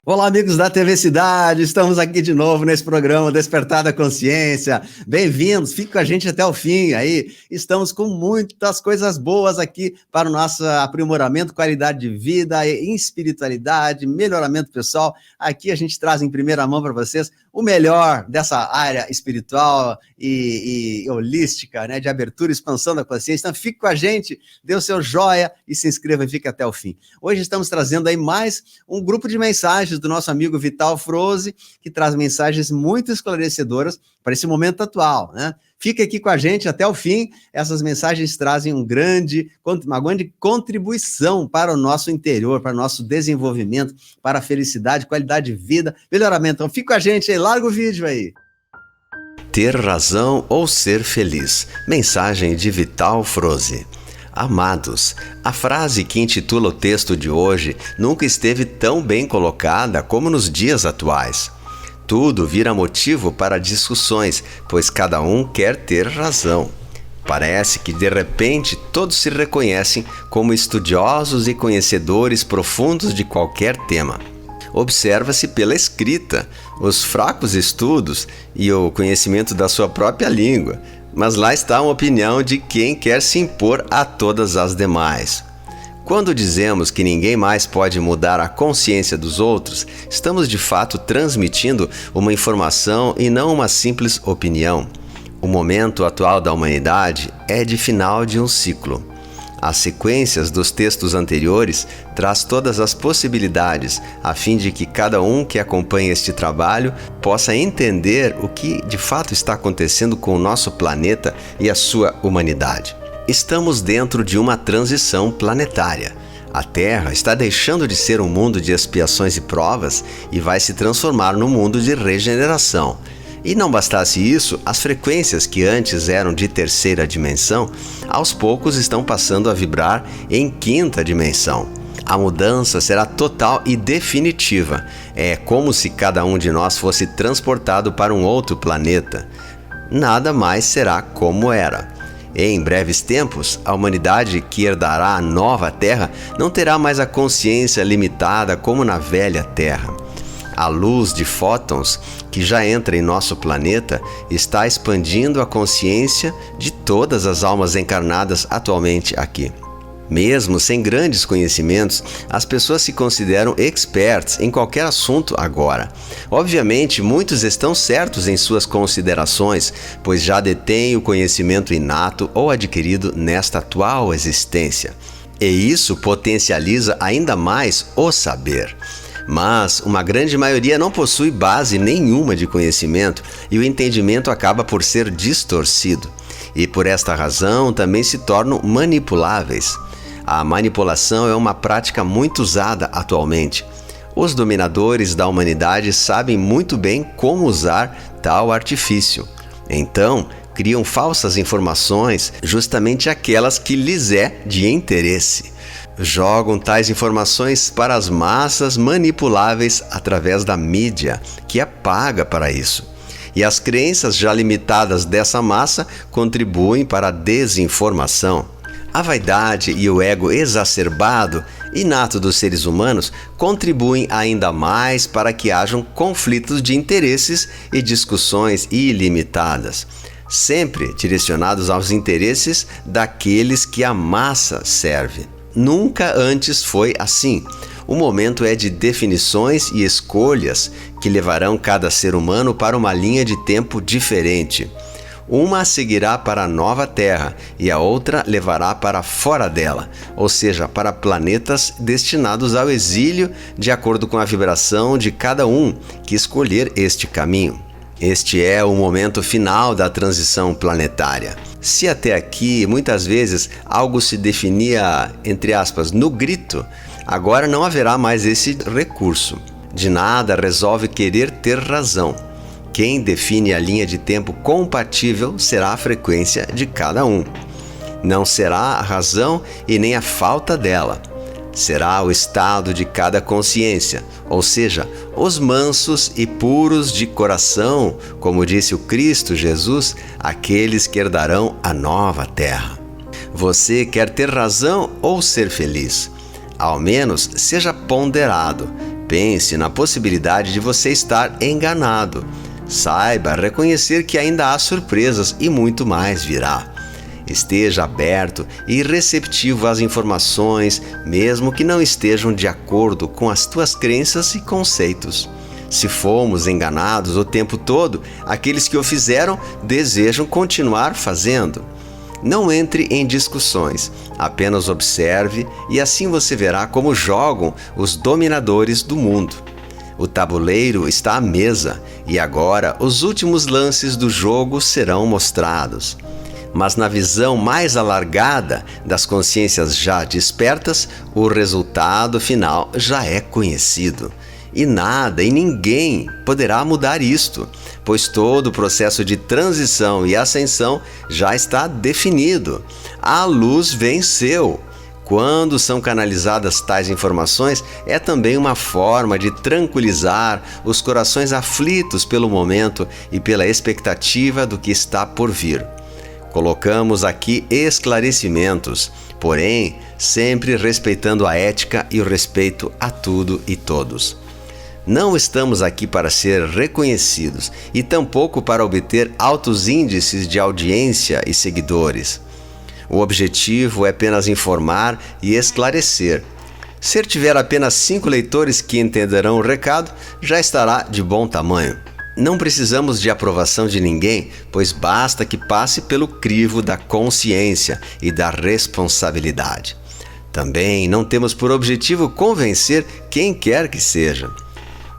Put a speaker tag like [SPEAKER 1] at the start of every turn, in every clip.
[SPEAKER 1] Olá, amigos da TV Cidade, estamos aqui de novo nesse programa Despertar da Consciência. Bem-vindos, fique com a gente até o fim aí. Estamos com muitas coisas boas aqui para o nosso aprimoramento, qualidade de vida, espiritualidade, melhoramento pessoal. Aqui a gente traz em primeira mão para vocês o melhor dessa área espiritual e holística, né, de abertura e expansão da consciência. Então fique com a gente, dê o seu joia e se inscreva e fique até o fim. Hoje estamos trazendo aí mais um grupo de mensagens do nosso amigo Vital Froze, que traz mensagens muito esclarecedoras para esse momento atual, né? Fique aqui com a gente até o fim. Essas mensagens trazem uma grande contribuição para o nosso interior, para o nosso desenvolvimento, para a felicidade, qualidade de vida, melhoramento. Então fique com a gente aí, larga o vídeo aí.
[SPEAKER 2] Ter razão ou ser feliz. Mensagem de Vital Froze. Amados, a frase que intitula o texto de hoje nunca esteve tão bem colocada como nos dias atuais. Tudo vira motivo para discussões, pois cada um quer ter razão. Parece que de repente todos se reconhecem como estudiosos e conhecedores profundos de qualquer tema. Observa-se pela escrita, os fracos estudos e o conhecimento da sua própria língua. Mas lá está uma opinião de quem quer se impor a todas as demais. Quando dizemos que ninguém mais pode mudar a consciência dos outros, estamos de fato transmitindo uma informação e não uma simples opinião. O momento atual da humanidade é de final de um ciclo. As sequências dos textos anteriores traz todas as possibilidades, a fim de que cada um que acompanha este trabalho possa entender o que de fato está acontecendo com o nosso planeta e a sua humanidade. Estamos dentro de uma transição planetária. A Terra está deixando de ser um mundo de expiações e provas e vai se transformar num mundo de regeneração. E não bastasse isso, as frequências que antes eram de terceira dimensão, aos poucos estão passando a vibrar em quinta dimensão. A mudança será total e definitiva. É como se cada um de nós fosse transportado para um outro planeta. Nada mais será como era. Em breves tempos, a humanidade que herdará a nova Terra não terá mais a consciência limitada como na velha Terra. A luz de fótons que já entra em nosso planeta está expandindo a consciência de todas as almas encarnadas atualmente aqui. Mesmo sem grandes conhecimentos, as pessoas se consideram experts em qualquer assunto agora. Obviamente, muitos estão certos em suas considerações, pois já detêm o conhecimento inato ou adquirido nesta atual existência. E isso potencializa ainda mais o saber. Mas uma grande maioria não possui base nenhuma de conhecimento e o entendimento acaba por ser distorcido. E por esta razão também se tornam manipuláveis. A manipulação é uma prática muito usada atualmente. Os dominadores da humanidade sabem muito bem como usar tal artifício. Então, criam falsas informações, justamente aquelas que lhes é de interesse. Jogam tais informações para as massas manipuláveis através da mídia, que é paga para isso. E as crenças já limitadas dessa massa contribuem para a desinformação. A vaidade e o ego exacerbado, inato dos seres humanos, contribuem ainda mais para que hajam conflitos de interesses e discussões ilimitadas, sempre direcionados aos interesses daqueles que a massa serve. Nunca antes foi assim. O momento é de definições e escolhas que levarão cada ser humano para uma linha de tempo diferente. Uma seguirá para a nova Terra e a outra levará para fora dela, ou seja, para planetas destinados ao exílio de acordo com a vibração de cada um que escolher este caminho. Este é o momento final da transição planetária. Se até aqui, muitas vezes, algo se definia, entre aspas, no grito, agora não haverá mais esse recurso. De nada resolve querer ter razão. Quem define a linha de tempo compatível será a frequência de cada um. Não será a razão e nem a falta dela. Será o estado de cada consciência, ou seja, os mansos e puros de coração, como disse o Cristo Jesus, aqueles que herdarão a nova terra. Você quer ter razão ou ser feliz? Ao menos seja ponderado. Pense na possibilidade de você estar enganado. Saiba reconhecer que ainda há surpresas e muito mais virá. Esteja aberto e receptivo às informações, mesmo que não estejam de acordo com as tuas crenças e conceitos. Se fomos enganados o tempo todo, aqueles que o fizeram desejam continuar fazendo. Não entre em discussões, apenas observe e assim você verá como jogam os dominadores do mundo. O tabuleiro está à mesa e agora os últimos lances do jogo serão mostrados. Mas na visão mais alargada das consciências já despertas, o resultado final já é conhecido. E nada e ninguém poderá mudar isto, pois todo o processo de transição e ascensão já está definido. A luz venceu. Quando são canalizadas tais informações, é também uma forma de tranquilizar os corações aflitos pelo momento e pela expectativa do que está por vir. Colocamos aqui esclarecimentos, porém, sempre respeitando a ética e o respeito a tudo e todos. Não estamos aqui para ser reconhecidos e tampouco para obter altos índices de audiência e seguidores. O objetivo é apenas informar e esclarecer. Se tiver apenas 5 leitores que entenderão o recado, já estará de bom tamanho. Não precisamos de aprovação de ninguém, pois basta que passe pelo crivo da consciência e da responsabilidade. Também não temos por objetivo convencer quem quer que seja.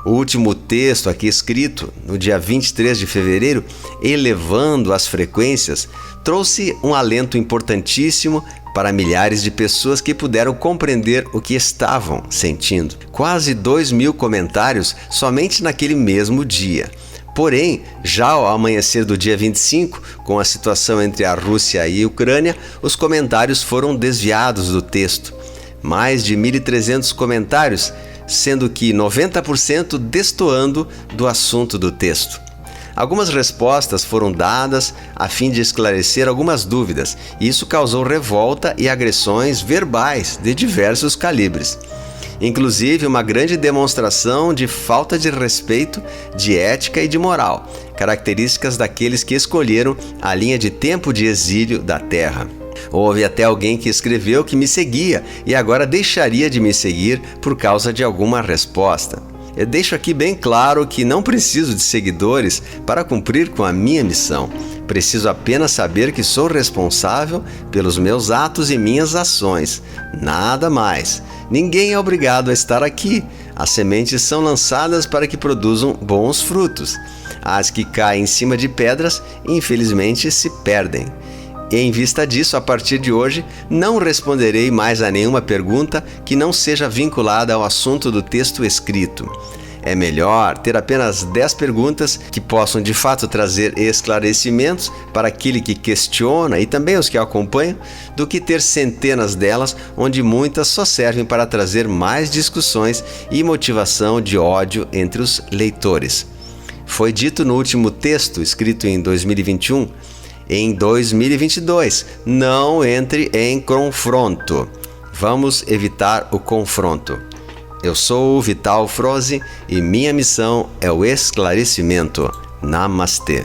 [SPEAKER 2] O último texto aqui escrito, no dia 23 de fevereiro, elevando as frequências, trouxe um alento importantíssimo para milhares de pessoas que puderam compreender o que estavam sentindo. Quase 2.000 comentários somente naquele mesmo dia. Porém, já ao amanhecer do dia 25, com a situação entre a Rússia e a Ucrânia, os comentários foram desviados do texto. Mais de 1.300 comentários, sendo que 90% destoando do assunto do texto. Algumas respostas foram dadas a fim de esclarecer algumas dúvidas, e isso causou revolta e agressões verbais de diversos calibres. Inclusive uma grande demonstração de falta de respeito, de ética e de moral, características daqueles que escolheram a linha de tempo de exílio da Terra. Houve até alguém que escreveu que me seguia e agora deixaria de me seguir por causa de alguma resposta. Eu deixo aqui bem claro que não preciso de seguidores para cumprir com a minha missão. Preciso apenas saber que sou responsável pelos meus atos e minhas ações. Nada mais. Ninguém é obrigado a estar aqui. As sementes são lançadas para que produzam bons frutos. As que caem em cima de pedras, infelizmente, se perdem. E em vista disso, a partir de hoje, não responderei mais a nenhuma pergunta que não seja vinculada ao assunto do texto escrito. É melhor ter apenas 10 perguntas que possam de fato trazer esclarecimentos para aquele que questiona e também os que acompanham, do que ter centenas delas, onde muitas só servem para trazer mais discussões e motivação de ódio entre os leitores. Foi dito no último texto, escrito em 2021, em 2022, não entre em confronto. Vamos evitar o confronto. Eu sou o Vital Froze e minha missão é o esclarecimento. Namastê.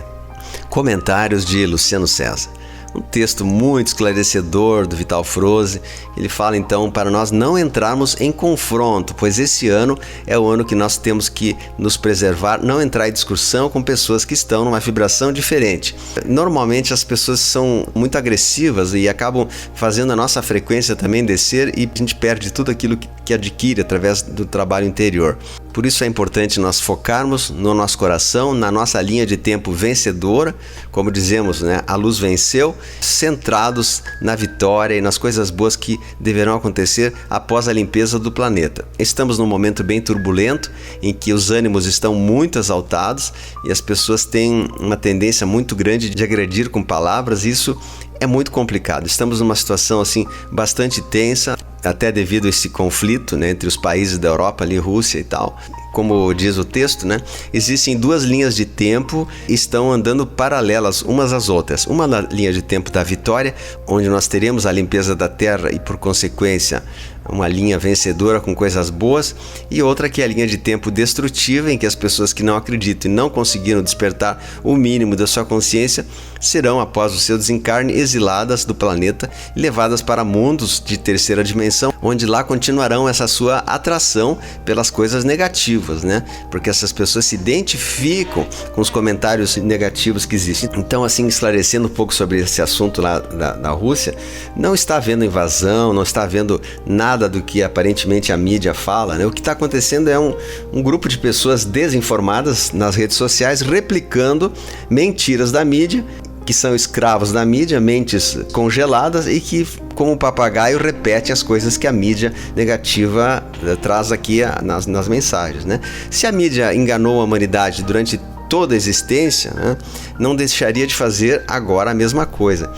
[SPEAKER 2] Comentários de Luciano César. Um texto muito esclarecedor do Vital Froze. Ele fala então para nós não entrarmos em confronto, pois esse ano é o ano que nós temos que nos preservar, não entrar em discussão com pessoas que estão numa vibração diferente. Normalmente as pessoas são muito agressivas e acabam fazendo a nossa frequência também descer e a gente perde tudo aquilo que adquire através do trabalho interior. Por isso é importante nós focarmos no nosso coração, na nossa linha de tempo vencedora, como dizemos, né? A luz venceu, centrados na vitória e nas coisas boas que deverão acontecer após a limpeza do planeta. Estamos num momento bem turbulento, em que os ânimos estão muito exaltados e as pessoas têm uma tendência muito grande de agredir com palavras. Isso é muito complicado. Estamos numa situação assim bastante tensa, até devido a esse conflito, né, entre os países da Europa, ali, Rússia e tal. Como diz o texto, né, existem 2 linhas de tempo, estão andando paralelas umas às outras. Uma na linha de tempo da vitória vitória, onde nós teremos a limpeza da terra e, por consequência, uma linha vencedora com coisas boas, e outra que é a linha de tempo destrutiva, em que as pessoas que não acreditam e não conseguiram despertar o mínimo da sua consciência serão, após o seu desencarne, exiladas do planeta e levadas para mundos de terceira dimensão, onde lá continuarão essa sua atração pelas coisas negativas, né? Porque essas pessoas se identificam com os comentários negativos que existem. Então, assim, esclarecendo um pouco sobre esse assunto lá da Rússia, não está havendo invasão, não está havendo nada do que aparentemente a mídia fala, né? O que está acontecendo é um grupo de pessoas desinformadas nas redes sociais replicando mentiras da mídia, que são escravos da mídia, mentes congeladas, e que, como papagaio, repete as coisas que a mídia negativa traz aqui nas mensagens, né? Se a mídia enganou a humanidade durante toda a existência, né, não deixaria de fazer agora a mesma coisa.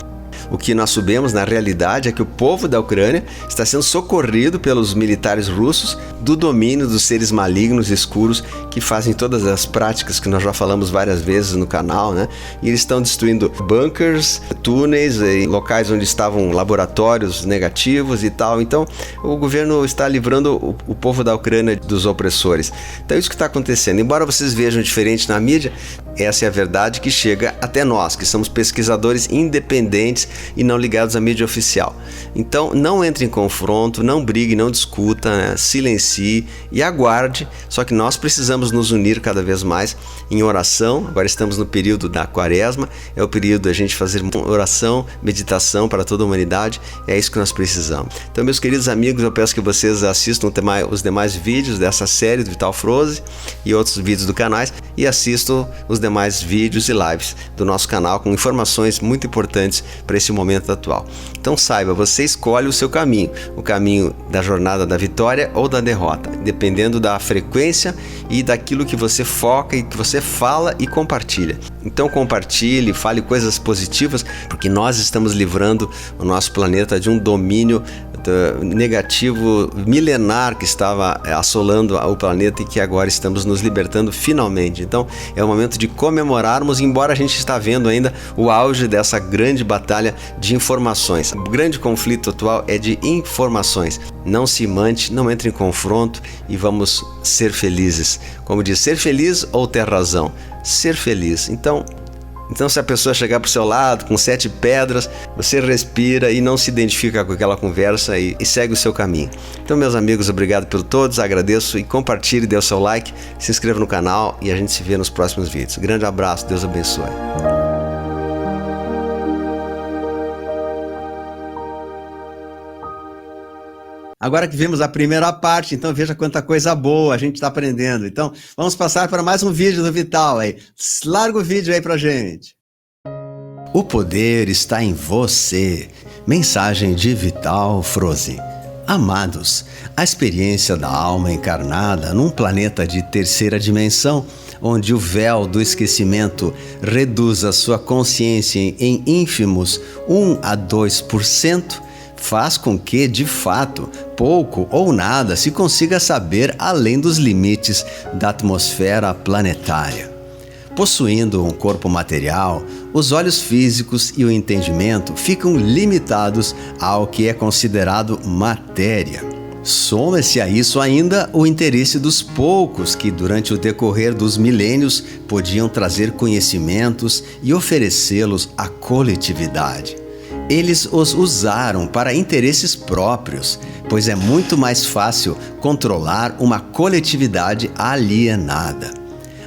[SPEAKER 2] O que nós sabemos na realidade é que o povo da Ucrânia está sendo socorrido pelos militares russos do domínio dos seres malignos e escuros que fazem todas as práticas que nós já falamos várias vezes no canal, né? E eles estão destruindo bunkers, túneis, locais onde estavam laboratórios negativos e tal. Então, o governo está livrando o povo da Ucrânia dos opressores. Então, é isso que está acontecendo. Embora vocês vejam diferente na mídia, essa é a verdade que chega até nós, que somos pesquisadores independentes e não ligados à mídia oficial. Então, não entre em confronto, não brigue, não discuta, né? Silencie e aguarde. Só que nós precisamos nos unir cada vez mais em oração. Agora estamos no período da quaresma, é o período da gente fazer oração, meditação para toda a humanidade. É isso que nós precisamos. Então, meus queridos amigos, eu peço que vocês assistam os demais vídeos dessa série do Vital Froze e outros vídeos do canal, e assistam os demais vídeos e lives do nosso canal com informações muito importantes para esse momento atual. Então saiba, você escolhe o seu caminho, o caminho da jornada da vitória ou da derrota, dependendo da frequência e daquilo que você foca e que você fala e compartilha. Então compartilhe, fale coisas positivas, porque nós estamos livrando o nosso planeta de um domínio negativo milenar que estava assolando o planeta e que agora estamos nos libertando finalmente. Então é o momento de comemorarmos, embora a gente está vendo ainda o auge dessa grande batalha de informações. O grande conflito atual é de informações. Não se mante, não entre em confronto e vamos ser felizes. Como diz, ser feliz ou ter razão? Ser feliz. Então, se a pessoa chegar para o seu lado com 7 pedras, você respira e não se identifica com aquela conversa e segue o seu caminho. Então, meus amigos, obrigado por todos, agradeço, e compartilhe, dê o seu like, se inscreva no canal e a gente se vê nos próximos vídeos. Grande abraço, Deus abençoe.
[SPEAKER 1] Agora que vimos a primeira parte, então veja quanta coisa boa a gente está aprendendo. Então, vamos passar para mais um vídeo do Vital aí. Larga o vídeo aí pra gente.
[SPEAKER 2] O poder está em você. Mensagem de Vital Froze. Amados, a experiência da alma encarnada num planeta de terceira dimensão, onde o véu do esquecimento reduz a sua consciência em ínfimos 1 a 2%, faz com que, de fato, pouco ou nada se consiga saber além dos limites da atmosfera planetária. Possuindo um corpo material, os olhos físicos e o entendimento ficam limitados ao que é considerado matéria. Soma-se a isso ainda o interesse dos poucos que, durante o decorrer dos milênios, podiam trazer conhecimentos e oferecê-los à coletividade. Eles os usaram para interesses próprios, pois é muito mais fácil controlar uma coletividade alienada.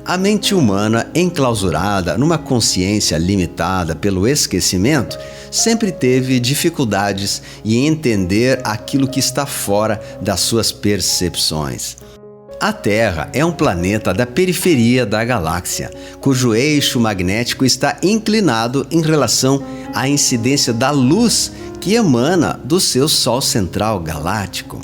[SPEAKER 2] A mente humana, enclausurada numa consciência limitada pelo esquecimento, sempre teve dificuldades em entender aquilo que está fora das suas percepções. A Terra é um planeta da periferia da galáxia, cujo eixo magnético está inclinado em relação à incidência da luz que emana do seu Sol central galáctico.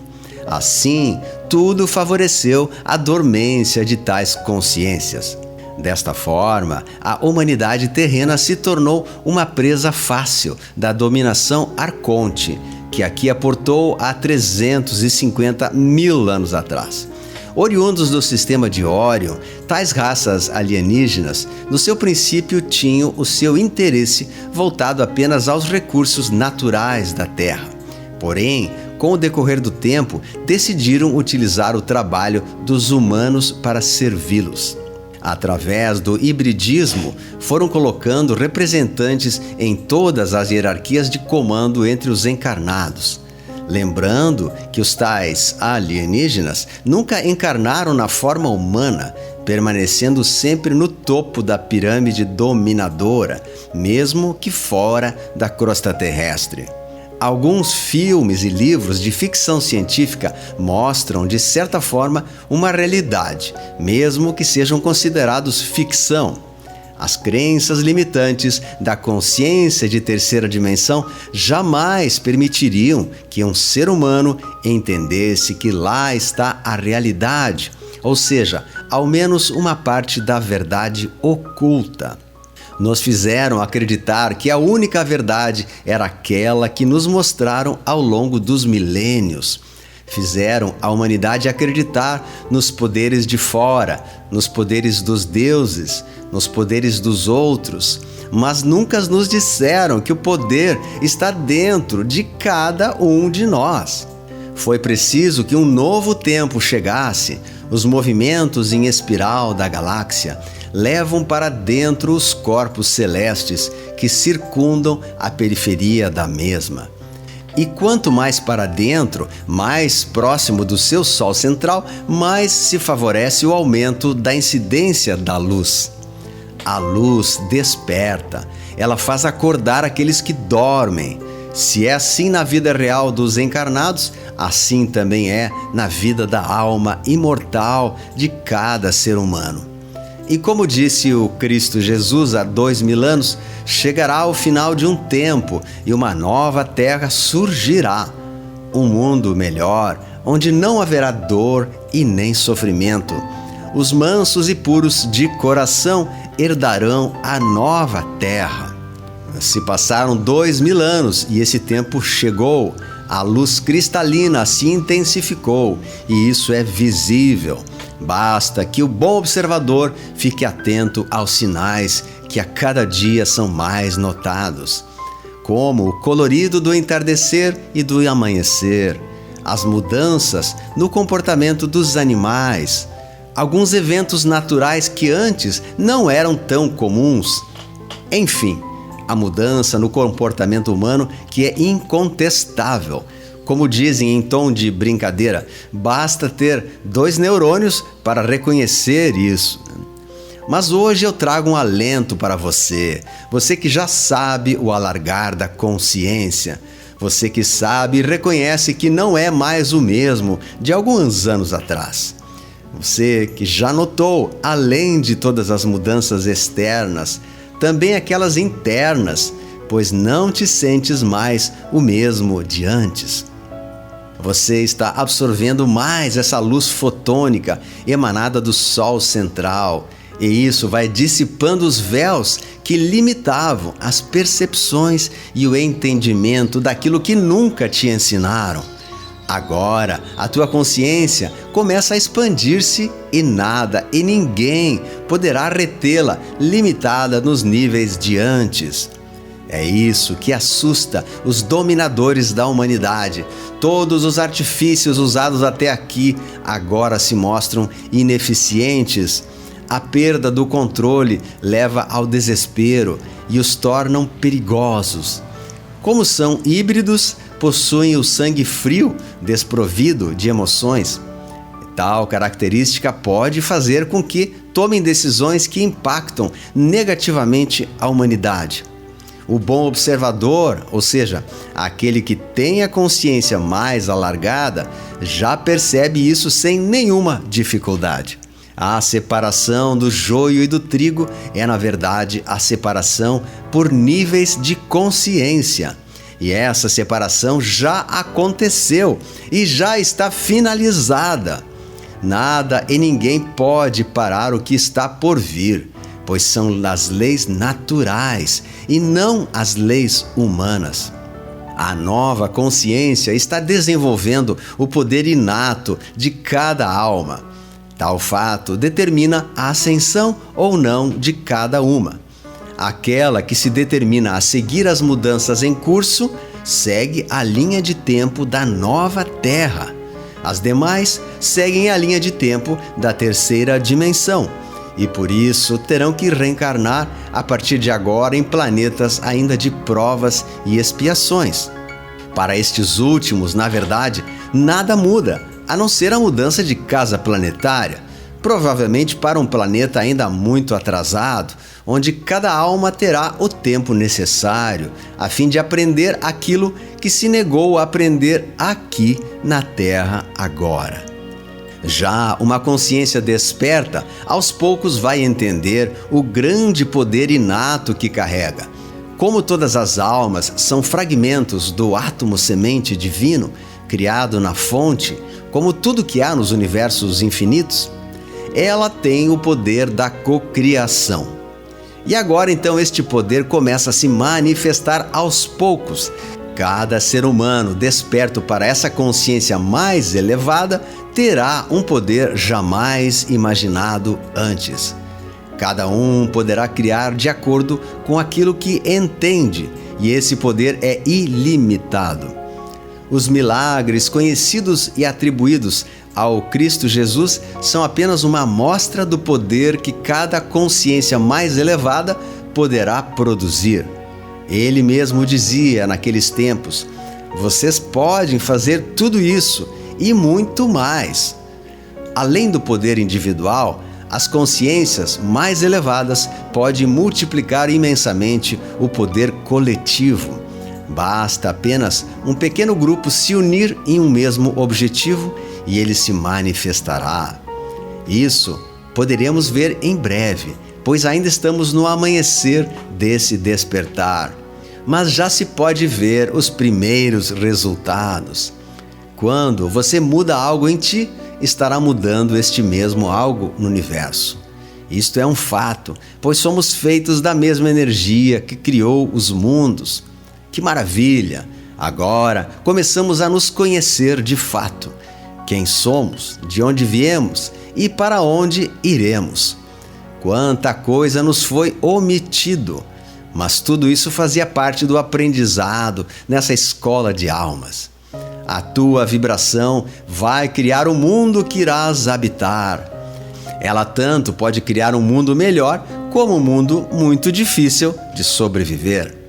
[SPEAKER 2] Assim, tudo favoreceu a dormência de tais consciências. Desta forma, a humanidade terrena se tornou uma presa fácil da dominação arconte, que aqui aportou há 350 mil anos atrás.
[SPEAKER 1] Oriundos do sistema de Órion, tais raças alienígenas, no seu princípio, tinham o seu interesse voltado apenas aos recursos naturais da Terra. Porém, com o decorrer do tempo, decidiram utilizar o trabalho dos humanos para servi-los. Através do hibridismo, foram colocando representantes em todas as hierarquias de comando entre os encarnados. Lembrando que os tais alienígenas nunca encarnaram na forma humana, permanecendo sempre no topo da pirâmide dominadora, mesmo que fora da crosta terrestre. Alguns filmes e livros de ficção científica mostram, de certa forma, uma realidade, mesmo que sejam considerados ficção. As crenças limitantes da consciência de terceira dimensão jamais permitiriam que um ser humano entendesse que lá está a realidade, ou seja, ao menos uma parte da verdade oculta. Nos fizeram acreditar que a única verdade era aquela que nos mostraram ao longo dos milênios. Fizeram a humanidade acreditar nos poderes de fora, nos poderes dos deuses, nos poderes dos outros, mas nunca nos disseram que o poder está dentro de cada um de nós. Foi preciso que um novo tempo chegasse. Os movimentos em espiral da galáxia levam para dentro os corpos celestes que circundam a periferia da mesma. E quanto mais para dentro, mais próximo do seu Sol central, mais se favorece o aumento da incidência da luz. A luz desperta, ela faz acordar aqueles que dormem. Se é assim na vida real dos encarnados, assim também é na vida da alma imortal de cada ser humano. E como disse o Cristo Jesus há 2000 anos, chegará o final de um tempo e uma nova terra surgirá. Um mundo melhor, onde não haverá dor e nem sofrimento. Os mansos e puros de coração herdarão a nova terra. Se passaram 2000 anos e esse tempo chegou. A luz cristalina se intensificou e isso é visível. Basta que o bom observador fique atento aos sinais que a cada dia são mais notados, como o colorido do entardecer e do amanhecer, as mudanças no comportamento dos animais, alguns eventos naturais que antes não eram tão comuns. Enfim, a mudança no comportamento humano que é incontestável. Como dizem em tom de brincadeira, basta ter 2 neurônios para reconhecer isso. Mas hoje eu trago um alento para você que já sabe o alargar da consciência, você que sabe e reconhece que não é mais o mesmo de alguns anos atrás. Você que já notou, além de todas as mudanças externas, também aquelas internas, pois não te sentes mais o mesmo de antes. Você está absorvendo mais essa luz fotônica emanada do Sol central, e isso vai dissipando os véus que limitavam as percepções e o entendimento daquilo que nunca te ensinaram. Agora, a tua consciência começa a expandir-se e nada e ninguém poderá retê-la limitada nos níveis de antes. É isso que assusta os dominadores da humanidade. Todos os artifícios usados até aqui agora se mostram ineficientes. A perda do controle leva ao desespero e os tornam perigosos. Como são híbridos, possuem o sangue frio, desprovido de emoções. Tal característica pode fazer com que tomem decisões que impactam negativamente a humanidade. O bom observador, ou seja, aquele que tem a consciência mais alargada, já percebe isso sem nenhuma dificuldade. A separação do joio e do trigo é, na verdade, a separação por níveis de consciência. E essa separação já aconteceu e já está finalizada. Nada e ninguém pode parar o que está por vir, pois são as leis naturais e não as leis humanas. A nova consciência está desenvolvendo o poder inato de cada alma. Tal fato determina a ascensão ou não de cada uma. Aquela que se determina a seguir as mudanças em curso segue a linha de tempo da nova Terra. As demais seguem a linha de tempo da terceira dimensão e por isso terão que reencarnar a partir de agora em planetas ainda de provas e expiações. Para estes últimos, na verdade, nada muda, a não ser a mudança de casa planetária, provavelmente para um planeta ainda muito atrasado, onde cada alma terá o tempo necessário a fim de aprender aquilo que se negou a aprender aqui na Terra agora. Já uma consciência desperta, aos poucos vai entender o grande poder inato que carrega. Como todas as almas são fragmentos do átomo semente divino, criado na fonte, como tudo que há nos universos infinitos, ela tem o poder da cocriação. E agora então este poder começa a se manifestar aos poucos. Cada ser humano desperto para essa consciência mais elevada terá um poder jamais imaginado antes. Cada um poderá criar de acordo com aquilo que entende, e esse poder é ilimitado. Os milagres conhecidos e atribuídos ao Cristo Jesus são apenas uma amostra do poder que cada consciência mais elevada poderá produzir. Ele mesmo dizia naqueles tempos: vocês podem fazer tudo isso e muito mais. Além do poder individual, as consciências mais elevadas podem multiplicar imensamente o poder coletivo. Basta apenas um pequeno grupo se unir em um mesmo objetivo e ele se manifestará. Isso poderemos ver em breve, pois ainda estamos no amanhecer desse despertar. Mas já se pode ver os primeiros resultados. Quando você muda algo em ti, estará mudando este mesmo algo no universo. Isto é um fato, pois somos feitos da mesma energia que criou os mundos. Que maravilha! Agora começamos a nos conhecer de fato. Quem somos, de onde viemos e para onde iremos. Quanta coisa nos foi omitido, mas tudo isso fazia parte do aprendizado nessa escola de almas. A tua vibração vai criar o mundo que irás habitar. Ela tanto pode criar um mundo melhor como um mundo muito difícil de sobreviver.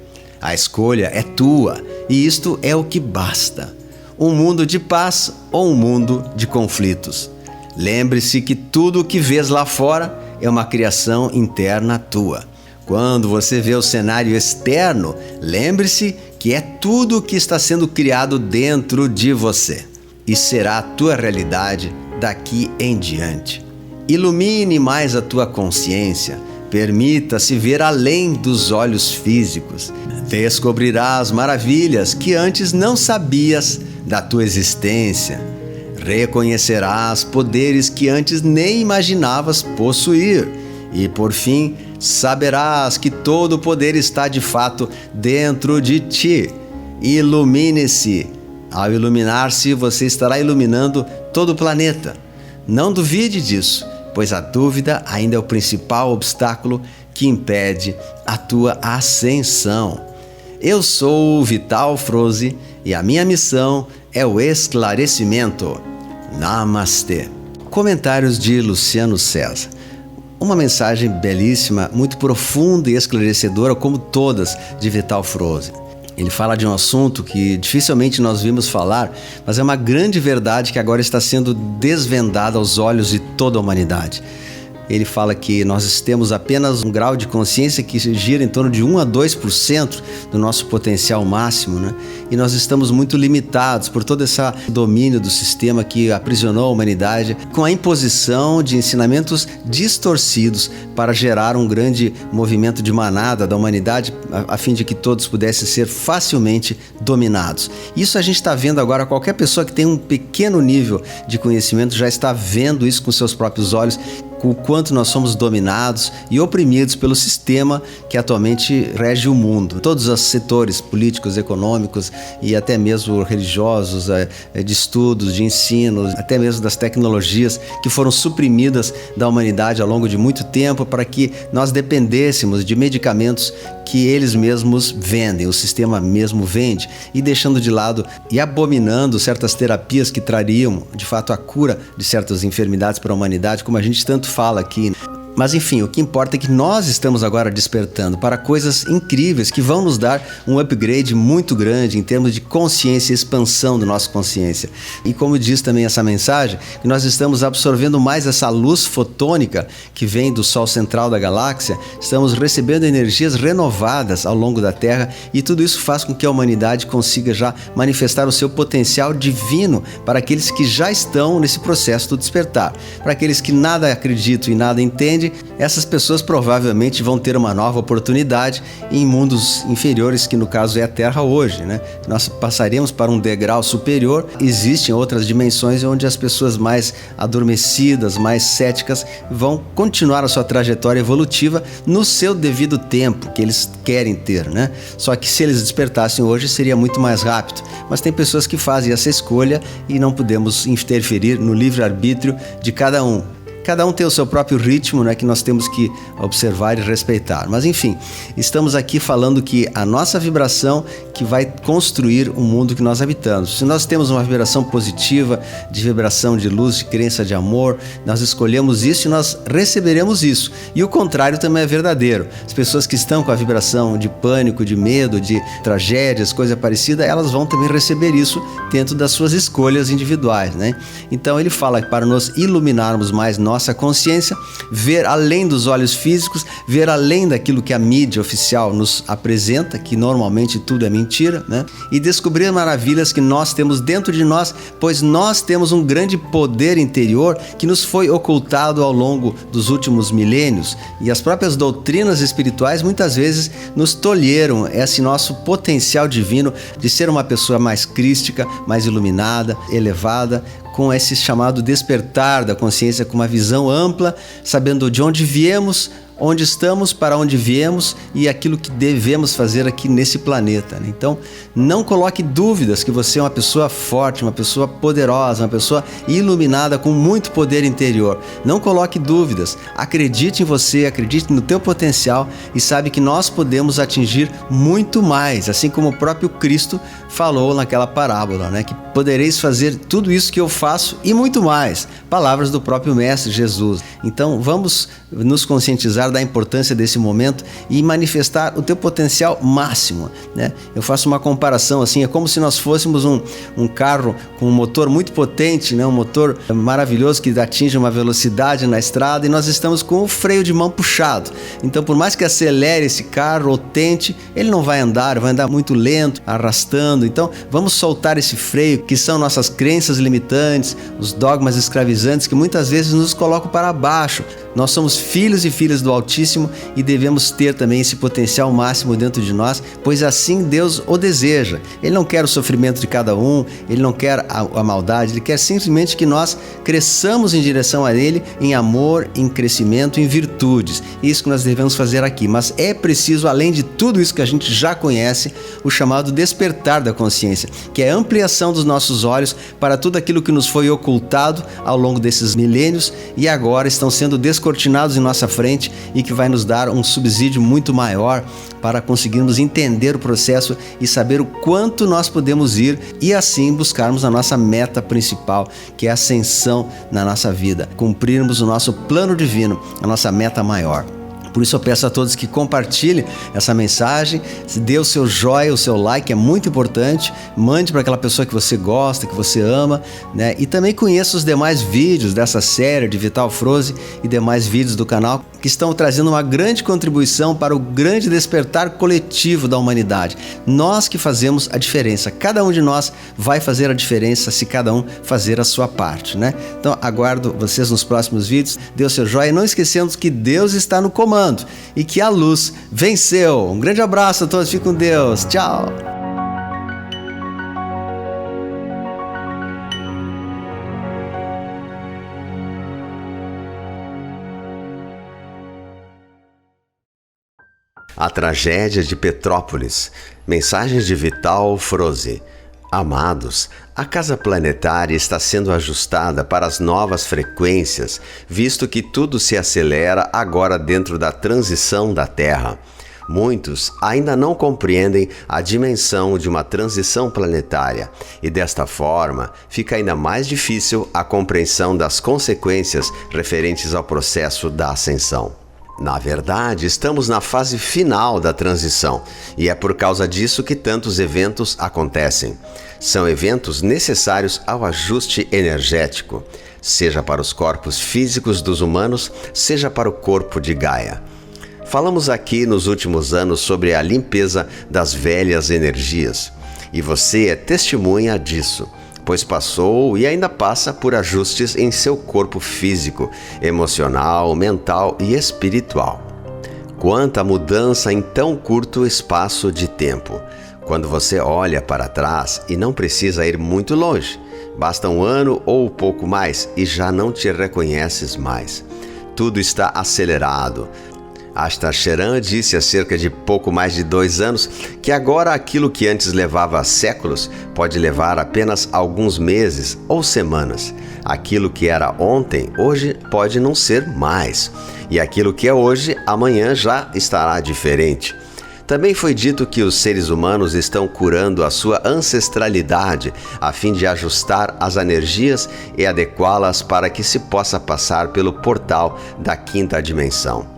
[SPEAKER 1] A escolha é tua e isto é o que basta. Um mundo de paz ou um mundo de conflitos. Lembre-se que tudo o que vês lá fora é uma criação interna tua. Quando você vê o cenário externo, lembre-se que é tudo o que está sendo criado dentro de você e será a tua realidade daqui em diante. Ilumine mais a tua consciência, permita-se ver além dos olhos físicos. Descobrirás maravilhas que antes não sabias da tua existência. Reconhecerás poderes que antes nem imaginavas possuir. E, por fim, saberás que todo o poder está de fato dentro de ti. Ilumine-se. Ao iluminar-se, você estará iluminando todo o planeta. Não duvide disso, pois a dúvida ainda é o principal obstáculo que impede a tua ascensão. Eu sou o Vital Froze e a minha missão é o esclarecimento. Namastê. Comentários de Luciano César. Uma mensagem belíssima, muito profunda e esclarecedora, como todas de Vital Froze. Ele fala de um assunto que dificilmente nós vimos falar, mas é uma grande verdade que agora está sendo desvendada aos olhos de toda a humanidade. Ele fala que nós temos apenas um grau de consciência que gira em torno de 1 a 2% do nosso potencial máximo, né? E nós estamos muito limitados por todo esse domínio do sistema que aprisionou a humanidade com a imposição de ensinamentos distorcidos para gerar um grande movimento de manada da humanidade a fim de que todos pudessem ser facilmente dominados. Isso a gente está vendo agora, qualquer pessoa que tem um pequeno nível de conhecimento já está vendo isso com seus próprios olhos. com o quanto nós somos dominados e oprimidos pelo sistema que atualmente rege o mundo. Todos os setores políticos, econômicos e até mesmo religiosos, de estudos, de ensino, até mesmo das tecnologias que foram suprimidas da humanidade ao longo de muito tempo para que nós dependêssemos de medicamentos que eles mesmos vendem, o sistema mesmo vende, e deixando de lado e abominando certas terapias que trariam, de fato, a cura de certas enfermidades para a humanidade, como a gente tanto fala aqui. Mas enfim, o que importa é que nós estamos agora despertando para coisas incríveis que vão nos dar um upgrade muito grande em termos de consciência e expansão da nossa consciência. E como diz também essa mensagem, que nós estamos absorvendo mais essa luz fotônica que vem do Sol central da galáxia, estamos recebendo energias renovadas ao longo da Terra e tudo isso faz com que a humanidade consiga já manifestar o seu potencial divino para aqueles que já estão nesse processo do despertar. Para aqueles que nada acreditam e nada entendem, essas pessoas provavelmente vão ter uma nova oportunidade em mundos inferiores, que no caso é a Terra hoje, né? Nós passaremos para um degrau superior. Existem outras dimensões onde as pessoas mais adormecidas, mais céticas, vão continuar a sua trajetória evolutiva no seu devido tempo que eles querem ter, né? Só que se eles despertassem hoje seria muito mais rápido. Mas tem pessoas que fazem essa escolha e não podemos interferir no livre-arbítrio de cada um. Cada um tem o seu próprio ritmo, né, que nós temos que observar e respeitar. Mas enfim, estamos aqui falando que a nossa vibração que vai construir o mundo que nós habitamos. Se nós temos uma vibração positiva, de vibração de luz, de crença, de amor, nós escolhemos isso e nós receberemos isso. E o contrário também é verdadeiro. As pessoas que estão com a vibração de pânico, de medo, de tragédias, coisa parecida, elas vão também receber isso dentro das suas escolhas individuais, né? Então ele fala que para nós iluminarmos mais nossa consciência, ver além dos olhos físicos, ver além daquilo que a mídia oficial nos apresenta, que normalmente tudo é mentira, né? E descobrir maravilhas que nós temos dentro de nós, pois nós temos um grande poder interior que nos foi ocultado ao longo dos últimos milênios, e as próprias doutrinas espirituais muitas vezes nos tolheram esse nosso potencial divino de ser uma pessoa mais crística, mais iluminada, elevada, com esse chamado despertar da consciência, com uma visão ampla, sabendo de onde viemos, onde estamos, para onde viemos e aquilo que devemos fazer aqui nesse planeta. Então, não coloque dúvidas que você é uma pessoa forte, uma pessoa poderosa, uma pessoa iluminada com muito poder interior. Não coloque dúvidas. Acredite em você, acredite no teu potencial e sabe que nós podemos atingir muito mais, assim como o próprio Cristo falou naquela parábola, né? Que podereis fazer tudo isso que eu faço e muito mais. Palavras do próprio Mestre Jesus. Então, vamos nos conscientizar da importância desse momento e manifestar o teu potencial máximo, né? Eu faço uma comparação assim, é como se nós fôssemos um carro com um motor muito potente, né? Um motor maravilhoso que atinge uma velocidade na estrada e nós estamos com o freio de mão puxado. Então, por mais que acelere esse carro ou tente, ele não vai andar muito lento, arrastando. Então, vamos soltar esse freio, que são nossas crenças limitantes, os dogmas escravizantes que muitas vezes nos colocam para baixo. Nós somos filhos e filhas do Altíssimo e devemos ter também esse potencial máximo dentro de nós, pois assim Deus o deseja. Ele não quer o sofrimento de cada um, Ele não quer a maldade, Ele quer simplesmente que nós cresçamos em direção a Ele, em amor, em crescimento, em virtudes. Isso que nós devemos fazer aqui. Mas é preciso, além de tudo isso que a gente já conhece, o chamado despertar da consciência, que é a ampliação dos nossos olhos para tudo aquilo que nos foi ocultado ao longo desses milênios e agora estão sendo descortinados em nossa frente e que vai nos dar um subsídio muito maior para conseguirmos entender o processo e saber o quanto nós podemos ir e assim buscarmos a nossa meta principal, que é a ascensão na nossa vida, cumprirmos o nosso plano divino, a nossa meta maior. Por isso eu peço a todos que compartilhem essa mensagem, dê o seu joinha, o seu like, é muito importante, mande para aquela pessoa que você gosta, que você ama, né? E também conheça os demais vídeos dessa série de Vital Froze e demais vídeos do canal que estão trazendo uma grande contribuição para o grande despertar coletivo da humanidade. Nós que fazemos a diferença, cada um de nós vai fazer a diferença se cada um fazer a sua parte, né? Então aguardo vocês nos próximos vídeos, dê o seu joinha, não esquecendo que Deus está no comando e que a luz venceu. Um grande abraço a todos, fiquem com Deus, tchau!
[SPEAKER 2] A tragédia de Petrópolis. Mensagens de Vital Froze. Amados, a casa planetária está sendo ajustada para as novas frequências, visto que tudo se acelera agora dentro da transição da Terra. Muitos ainda não compreendem a dimensão de uma transição planetária e, desta forma, fica ainda mais difícil a compreensão das consequências referentes ao processo da ascensão. Na verdade, estamos na fase final da transição e é por causa disso que tantos eventos acontecem. São eventos necessários ao ajuste energético, seja para os corpos físicos dos humanos, seja para o corpo de Gaia. Falamos aqui nos últimos anos sobre a limpeza das velhas energias e você é testemunha disso, pois passou e ainda passa por ajustes em seu corpo físico, emocional, mental e espiritual. Quanta mudança em tão curto espaço de tempo! Quando você olha para trás e não precisa ir muito longe, basta um ano ou pouco mais e já não te reconheces mais. Tudo está acelerado. Astacheran disse há cerca de pouco mais de 2 anos que agora aquilo que antes levava séculos pode levar apenas alguns meses ou semanas. Aquilo que era ontem, hoje pode não ser mais. E aquilo que é hoje, amanhã já estará diferente. Também foi dito que os seres humanos estão curando a sua ancestralidade a fim de ajustar as energias e adequá-las para que se possa passar pelo portal da 5ª dimensão.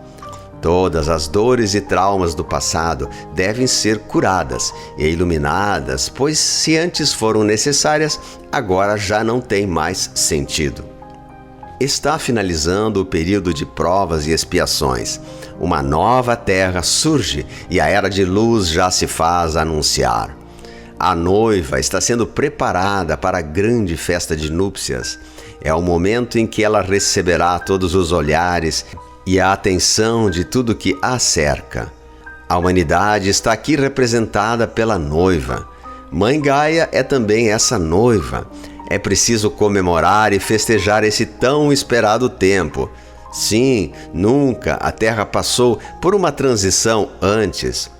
[SPEAKER 2] Todas as dores e traumas do passado devem ser curadas e iluminadas, pois se antes foram necessárias, agora já não tem mais sentido. Está finalizando o período de provas e expiações. Uma nova terra surge e a era de luz já se faz anunciar. A noiva está sendo preparada para a grande festa de núpcias. É o momento em que ela receberá todos os olhares e a atenção de tudo que a cerca. A humanidade está aqui representada pela noiva. Mãe Gaia é também essa noiva. É preciso comemorar e festejar esse tão esperado tempo. Sim, nunca a Terra passou por uma transição antes.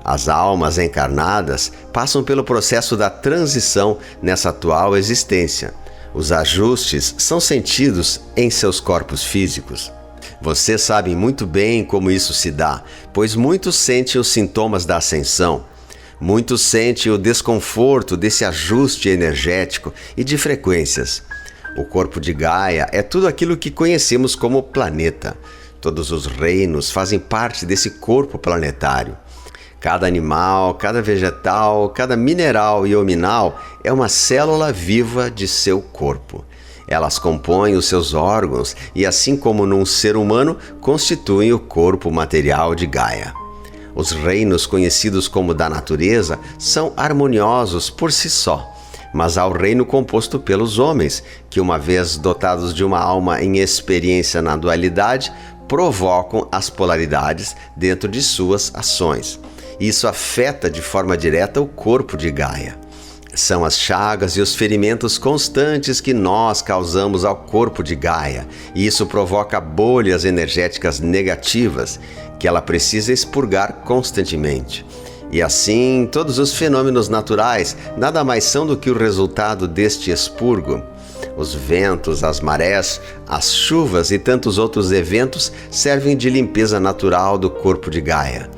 [SPEAKER 2] As almas encarnadas passam pelo processo da transição nessa atual existência. Os ajustes são sentidos em seus corpos físicos. Você sabe muito bem como isso se dá, pois muitos sentem os sintomas da ascensão. Muitos sentem o desconforto desse ajuste energético e de frequências. O corpo de Gaia é tudo aquilo que conhecemos como planeta. Todos os reinos fazem parte desse corpo planetário. Cada animal, cada vegetal, cada mineral e hominal é uma célula viva de seu corpo. Elas compõem os seus órgãos e, assim como num ser humano, constituem o corpo material de Gaia. Os reinos conhecidos como da natureza são harmoniosos por si só, mas há o reino composto pelos homens, que, uma vez dotados de uma alma em experiência na dualidade, provocam as polaridades dentro de suas ações. Isso afeta de forma direta o corpo de Gaia. São as chagas e os ferimentos constantes que nós causamos ao corpo de Gaia, e isso provoca bolhas energéticas negativas que ela precisa expurgar constantemente. E assim, todos os fenômenos naturais nada mais são do que o resultado deste expurgo. Os ventos, as marés, as chuvas e tantos outros eventos servem de limpeza natural do corpo de Gaia.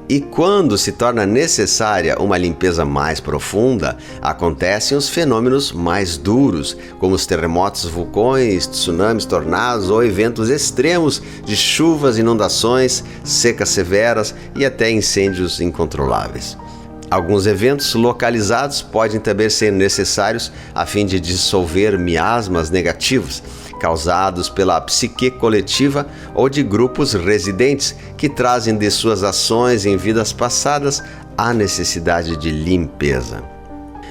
[SPEAKER 2] E quando se torna necessária uma limpeza mais profunda, acontecem os fenômenos mais duros, como os terremotos, vulcões, tsunamis, tornados ou eventos extremos de chuvas, inundações, secas severas e até incêndios incontroláveis. Alguns eventos localizados podem também ser necessários a fim de dissolver miasmas negativos, causados pela psique coletiva ou de grupos residentes que trazem de suas ações em vidas passadas a necessidade de limpeza.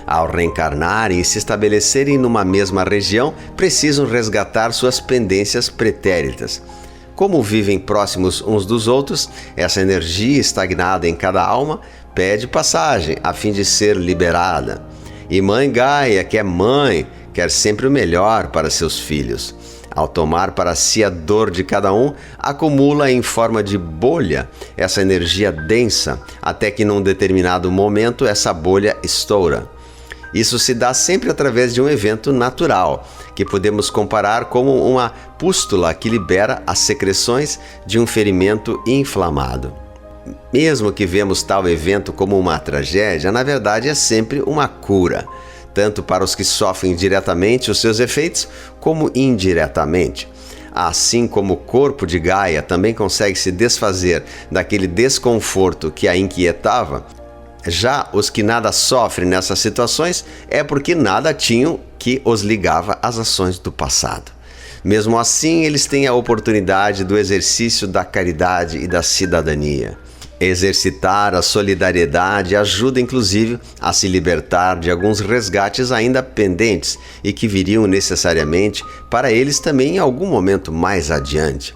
[SPEAKER 2] Ao reencarnarem e se estabelecerem numa mesma região, precisam resgatar suas pendências pretéritas. Como vivem próximos uns dos outros, essa energia estagnada em cada alma pede passagem a fim de ser liberada. E Mãe Gaia, que é mãe, quer sempre o melhor para seus filhos. Ao tomar para si a dor de cada um, acumula em forma de bolha essa energia densa, até que num determinado momento essa bolha estoura. Isso se dá sempre através de um evento natural, que podemos comparar como uma pústula que libera as secreções de um ferimento inflamado. Mesmo que vemos tal evento como uma tragédia, na verdade é sempre uma cura, tanto para os que sofrem diretamente os seus efeitos, como indiretamente. Assim como o corpo de Gaia também consegue se desfazer daquele desconforto que a inquietava, já os que nada sofrem nessas situações é porque nada tinham que os ligava às ações do passado. Mesmo assim, eles têm a oportunidade do exercício da caridade e da cidadania. Exercitar a solidariedade ajuda inclusive a se libertar de alguns resgates ainda pendentes e que viriam necessariamente para eles também em algum momento mais adiante.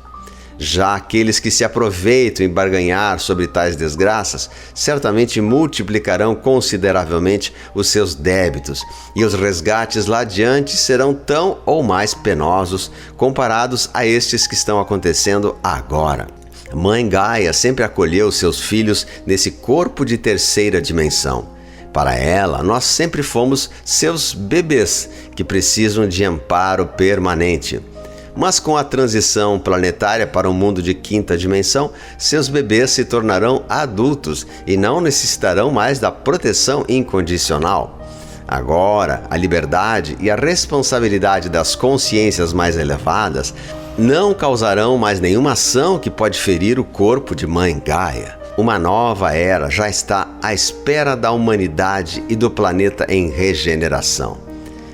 [SPEAKER 2] Já aqueles que se aproveitam em barganhar sobre tais desgraças, certamente multiplicarão consideravelmente os seus débitos, e os resgates lá adiante serão tão ou mais penosos comparados a estes que estão acontecendo agora. Mãe Gaia sempre acolheu seus filhos nesse corpo de terceira dimensão. Para ela, nós sempre fomos seus bebês que precisam de amparo permanente. Mas com a transição planetária para o mundo de quinta dimensão, seus bebês se tornarão adultos e não necessitarão mais da proteção incondicional. Agora, a liberdade e a responsabilidade das consciências mais elevadas não causarão mais nenhuma ação que pode ferir o corpo de Mãe Gaia. Uma nova era já está à espera da humanidade e do planeta em regeneração.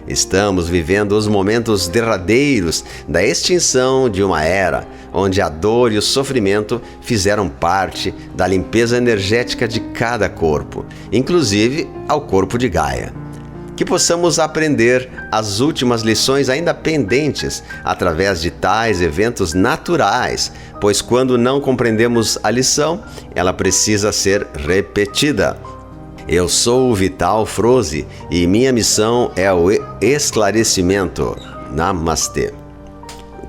[SPEAKER 2] Estamos vivendo os momentos derradeiros da extinção de uma era, onde a dor e o sofrimento fizeram parte da limpeza energética de cada corpo, inclusive ao corpo de Gaia. Que possamos aprender as últimas lições ainda pendentes através de tais eventos naturais, pois quando não compreendemos a lição, ela precisa ser repetida. Eu sou o Vital Froze e minha missão é o esclarecimento. Namastê.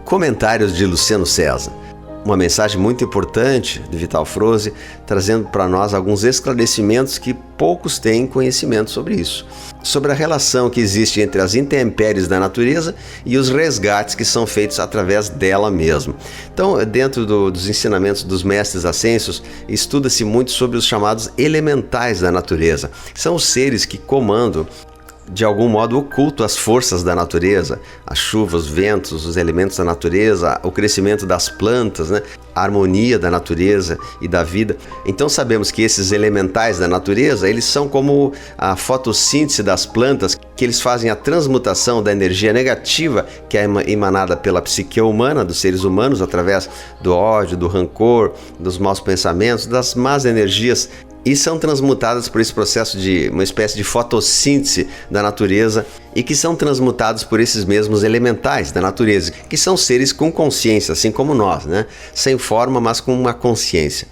[SPEAKER 2] Comentários de Luciano César. Uma mensagem muito importante de Vital Froze, trazendo para nós alguns esclarecimentos que poucos têm conhecimento sobre isso. Sobre a relação que existe entre as intempéries da natureza e os resgates que são feitos através dela mesma. Então, dentro dos ensinamentos dos mestres ascensos, estuda-se muito sobre os chamados elementais da natureza. São os seres que comandam, de algum modo oculto, as forças da natureza, a chuva, os ventos, os elementos da natureza, o crescimento das plantas, né? A harmonia da natureza e da vida. Então sabemos que esses elementais da natureza, eles são como a fotossíntese das plantas, que eles fazem a transmutação da energia negativa que é emanada pela psique humana, dos seres humanos, através do ódio, do rancor, dos maus pensamentos, das más energias, e são transmutadas por esse processo de uma espécie de fotossíntese da natureza, e que são transmutados por esses mesmos elementais da natureza, que são seres com consciência, assim como nós, né? Sem forma, mas com uma consciência.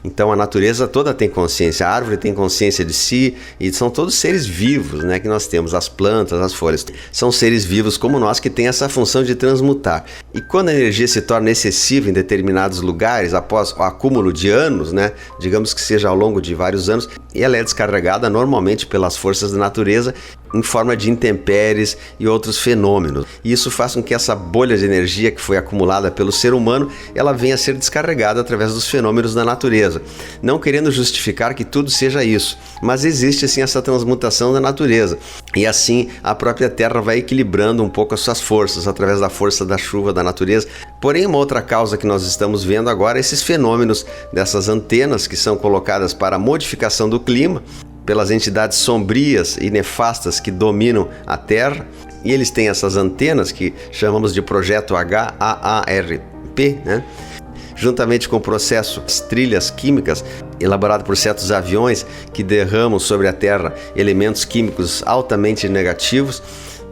[SPEAKER 2] Então a natureza toda tem consciência, a árvore tem consciência de si, e são todos seres vivos, né, que nós temos, as plantas, as folhas, são seres vivos como nós que têm essa função de transmutar. E quando a energia se torna excessiva em determinados lugares, após o acúmulo de anos, né, digamos que seja ao longo de vários anos, e ela é descarregada normalmente pelas forças da natureza em forma de intempéries e outros fenômenos. E isso faz com que essa bolha de energia que foi acumulada pelo ser humano, ela venha a ser descarregada através dos fenômenos da natureza. Não querendo justificar que tudo seja isso, mas existe assim essa transmutação da natureza. E assim a própria Terra vai equilibrando um pouco as suas forças, através da força da chuva da natureza. Porém, uma outra causa que nós estamos vendo agora é esses fenômenos dessas antenas que são colocadas para a modificação do clima, pelas entidades sombrias e nefastas que dominam a Terra, e eles têm essas antenas que chamamos de projeto HAARP, né? Juntamente com o processo das trilhas químicas elaborado por certos aviões que derramam sobre a Terra elementos químicos altamente negativos,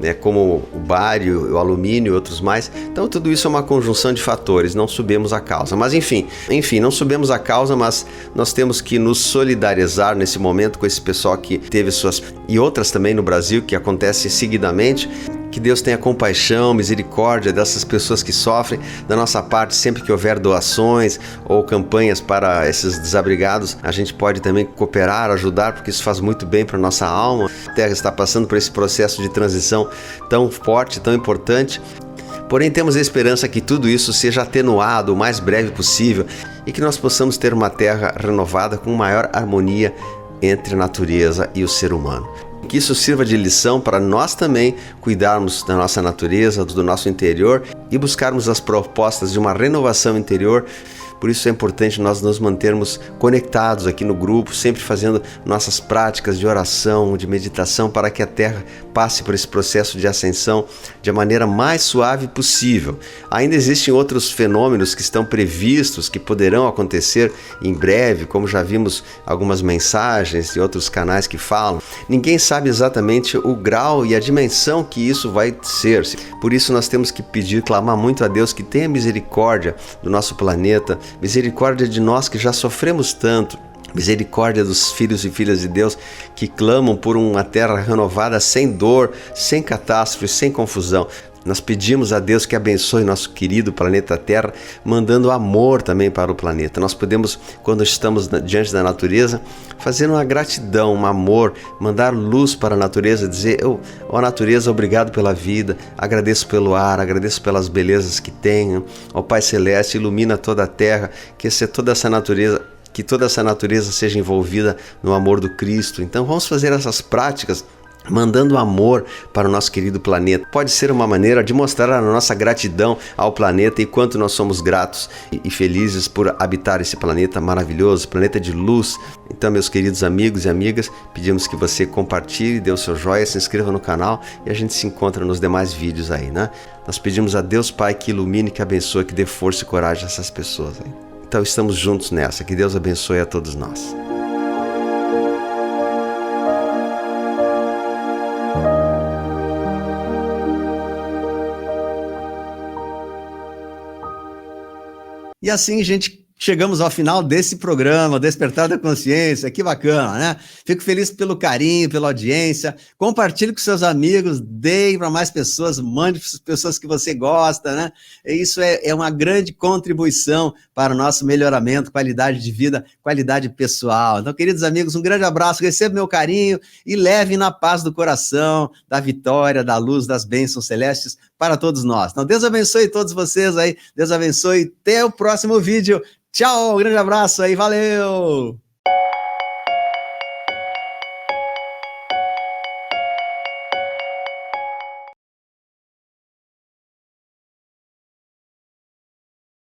[SPEAKER 2] né, como o bário, o alumínio e outros mais. Então tudo isso é uma conjunção de fatores, não sabemos a causa. Mas enfim, não sabemos a causa, mas nós temos que nos solidarizar nesse momento com esse pessoal que teve suas... e outras também no Brasil, que acontecem seguidamente, Que Deus tenha compaixão, misericórdia dessas pessoas que sofrem. Da nossa parte, sempre que houver doações ou campanhas para esses desabrigados, a gente pode também cooperar, ajudar, porque isso faz muito bem para a nossa alma. A Terra está passando por esse processo de transição tão forte, tão importante. Porém, temos a esperança que tudo isso seja atenuado o mais breve possível e que nós possamos ter uma Terra renovada com maior harmonia entre a natureza e o ser humano. Que isso sirva de lição para nós também cuidarmos da nossa natureza, do nosso interior e buscarmos as propostas de uma renovação interior. Por isso é importante nós nos mantermos conectados aqui no grupo, sempre fazendo nossas práticas de oração, de meditação, para que a Terra passe por esse processo de ascensão de maneira mais suave possível. Ainda existem outros fenômenos que estão previstos, que poderão acontecer em breve, como já vimos algumas mensagens e outros canais que falam. Ninguém sabe exatamente o grau e a dimensão que isso vai ser. Por isso nós temos que pedir, clamar muito a Deus que tenha misericórdia do nosso planeta, misericórdia de nós que já sofremos tanto, misericórdia dos filhos e filhas de Deus que clamam por uma terra renovada sem dor, sem catástrofe, sem confusão. Nós pedimos a Deus que abençoe nosso querido planeta Terra, mandando amor também para o planeta. Nós podemos, quando estamos diante da natureza, fazer uma gratidão, um amor, mandar luz para a natureza, dizer: ó natureza, obrigado pela vida, agradeço pelo ar, agradeço pelas belezas que tenho. Ó Pai Celeste, ilumina toda a terra, que toda essa natureza seja envolvida no amor do Cristo. Então vamos fazer essas práticas, mandando amor para o nosso querido planeta. Pode ser uma maneira de mostrar a nossa gratidão ao planeta e quanto nós somos gratos e felizes por habitar esse planeta maravilhoso, planeta de luz. Então, meus queridos amigos e amigas, pedimos que você compartilhe, dê o seu joinha, se inscreva no canal e a gente se encontra nos demais vídeos aí, né? Nós pedimos a Deus Pai que ilumine, que abençoe, que dê força e coragem a essas pessoas aí. Então, estamos juntos nessa. Que Deus abençoe a todos nós.
[SPEAKER 1] E assim, gente, chegamos ao final desse programa, Despertar da Consciência. Que bacana, né? Fico feliz pelo carinho, pela audiência. Compartilhe com seus amigos, dê para mais pessoas, mande para as pessoas que você gosta, né? Isso é uma grande contribuição para o nosso melhoramento, qualidade de vida, qualidade pessoal. Então, queridos amigos, um grande abraço, receba meu carinho e leve na paz do coração, da vitória, da luz, das bênçãos celestes para todos nós. Então, Deus abençoe todos vocês aí, Deus abençoe, até o próximo vídeo. Tchau, um grande abraço aí, valeu!